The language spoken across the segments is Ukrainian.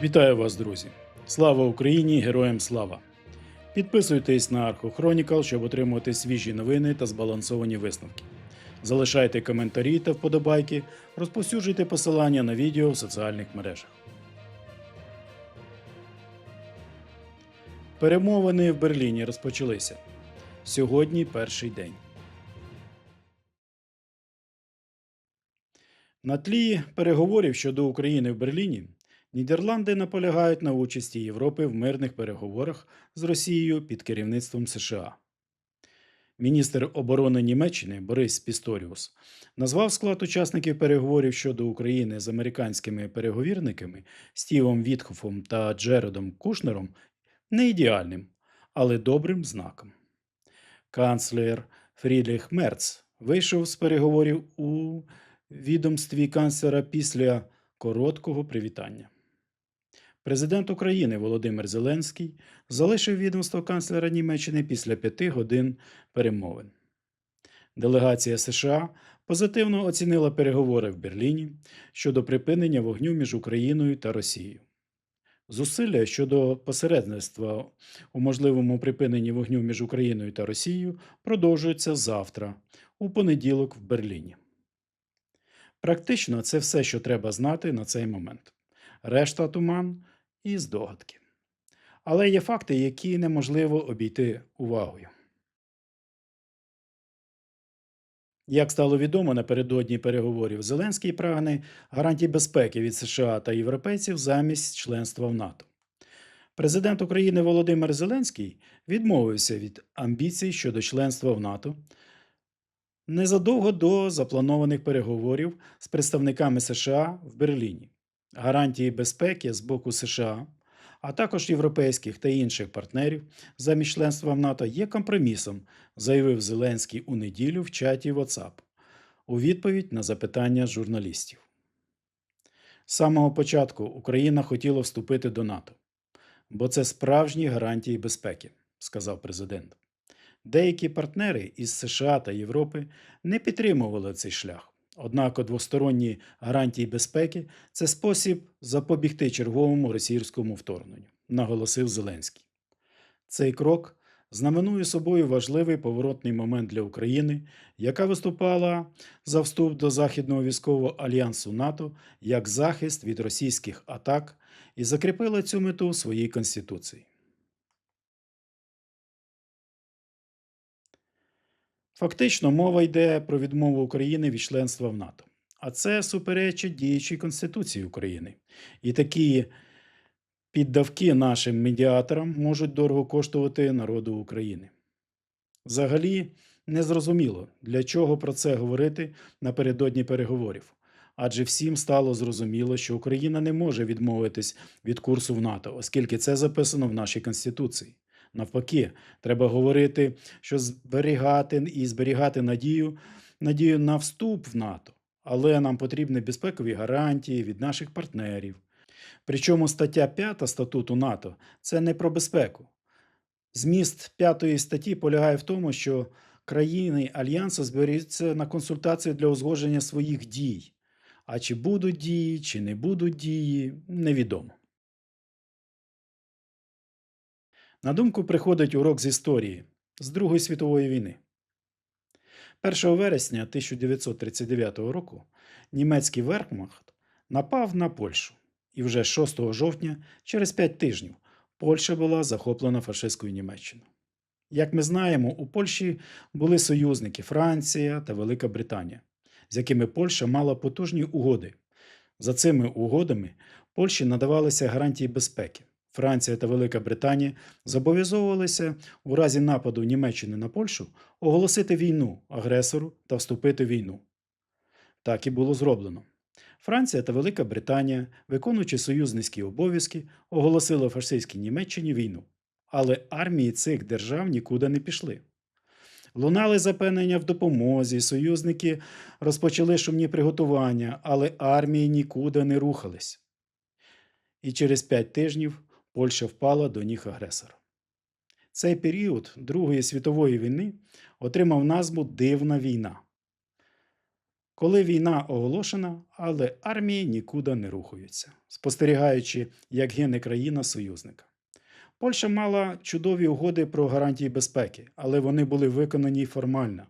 Вітаю вас, друзі! Слава Україні! Героям слава! Підписуйтесь на Архохронікал, щоб отримувати свіжі новини та збалансовані висновки. Залишайте коментарі та вподобайки, розповсюджуйте посилання на відео в соціальних мережах. Перемовини в Берліні розпочалися. Сьогодні перший день. На тлі переговорів щодо України в Берліні Нідерланди наполягають на участі Європи в мирних переговорах з Росією під керівництвом США. Міністр оборони Німеччини Борис Пісторіус назвав склад учасників переговорів щодо України з американськими переговірниками Стівом Вітхофом та Джередом Кушнером не ідеальним, але добрим знаком. Канцлер Фрідріх Мерц вийшов з переговорів у відомстві канцлера після короткого привітання. Президент України Володимир Зеленський залишив відомство канцлера Німеччини після 5 годин перемовин. Делегація США позитивно оцінила переговори в Берліні щодо припинення вогню між Україною та Росією. Зусилля щодо посередництва у можливому припиненні вогню між Україною та Росією продовжуються завтра, у понеділок в Берліні. Практично це все, що треба знати на цей момент. Решта туман і здогадки. Але є факти, які неможливо обійти увагою. Як стало відомо напередодні переговорів, Зеленський прагне гарантій безпеки від США та європейців замість членства в НАТО. Президент України Володимир Зеленський відмовився від амбіцій щодо членства в НАТО незадовго до запланованих переговорів з представниками США в Берліні. Гарантії безпеки з боку США, а також європейських та інших партнерів замість членства в НАТО є компромісом, заявив Зеленський у неділю в чаті WhatsApp у відповідь на запитання журналістів. З самого початку Україна хотіла вступити до НАТО, бо це справжні гарантії безпеки, сказав президент. Деякі партнери із США та Європи не підтримували цей шлях. Однак двосторонні гарантії безпеки – це спосіб запобігти черговому російському вторгненню, наголосив Зеленський. Цей крок знаменує собою важливий поворотний момент для України, яка виступала за вступ до Західного військового альянсу НАТО як захист від російських атак і закріпила цю мету в своїй Конституції. Фактично, мова йде про відмову України від членства в НАТО. А це суперечить діючій Конституції України. І такі піддавки нашим медіаторам можуть дорого коштувати народу України. Взагалі, незрозуміло, для чого про це говорити напередодні переговорів. Адже всім стало зрозуміло, що Україна не може відмовитись від курсу в НАТО, оскільки це записано в нашій Конституції. Навпаки, треба говорити, що зберігати надію на вступ в НАТО. Але нам потрібні безпекові гарантії від наших партнерів. Причому стаття 5 статуту НАТО – це не про безпеку. Зміст 5 статті полягає в тому, що країни Альянсу зберіться на консультації для узгодження своїх дій. А чи будуть дії, чи не будуть дії – невідомо. На думку приходить урок з історії, з Другої світової війни. 1 вересня 1939 року німецький вермахт напав на Польщу. І вже 6 жовтня, через 5 тижнів, Польща була захоплена фашистською Німеччиною. Як ми знаємо, у Польщі були союзники Франція та Велика Британія, з якими Польща мала потужні угоди. За цими угодами Польщі надавалися гарантії безпеки. Франція та Велика Британія зобов'язувалися у разі нападу Німеччини на Польщу оголосити війну агресору та вступити в війну. Так і було зроблено. Франція та Велика Британія, виконуючи союзницькі обов'язки, оголосили фашистській Німеччині війну. Але армії цих держав нікуди не пішли. Лунали запевнення в допомозі, союзники розпочали шумні приготування, але армії нікуди не рухались. І через 5 тижнів Польща впала до ніг агресора. Цей період Другої світової війни отримав назву «Дивна війна». Коли війна оголошена, але армії нікуди не рухаються, спостерігаючи, як гине країна-союзника. Польща мала чудові угоди про гарантії безпеки, але вони були виконані формально.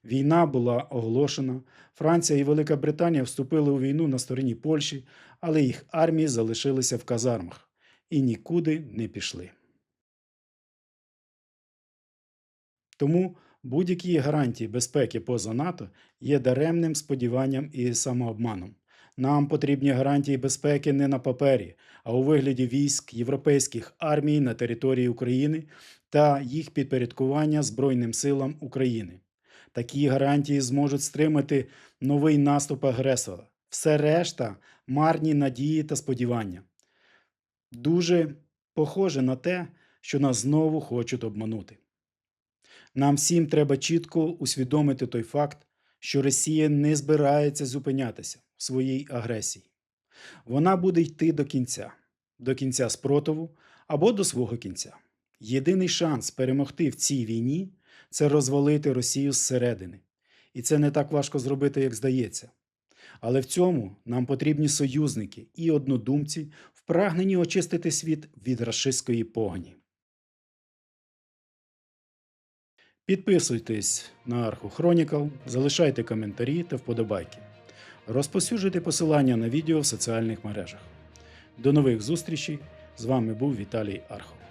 Війна була оголошена, Франція і Велика Британія вступили у війну на стороні Польщі, але їх армії залишилися в казармах і нікуди не пішли. Тому будь-які гарантії безпеки поза НАТО є даремним сподіванням і самообманом. Нам потрібні гарантії безпеки не на папері, а у вигляді військ європейських армій на території України та їх підпорядкування Збройним силам України. Такі гарантії зможуть стримати новий наступ агресора. Все решта марні надії та сподівання. Дуже похоже на те, що нас знову хочуть обманути. Нам всім треба чітко усвідомити той факт, що Росія не збирається зупинятися в своїй агресії. Вона буде йти до кінця спротиву або до свого кінця. Єдиний шанс перемогти в цій війні – це розвалити Росію зсередини. І це не так важко зробити, як здається. Але в цьому нам потрібні союзники і однодумці в прагненні очистити світ від рашистської погані. Підписуйтесь на Archu Chronicle, залишайте коментарі та вподобайки. Розповсюджуйте посилання на відео в соціальних мережах. До нових зустрічей! З вами був Віталій Архов.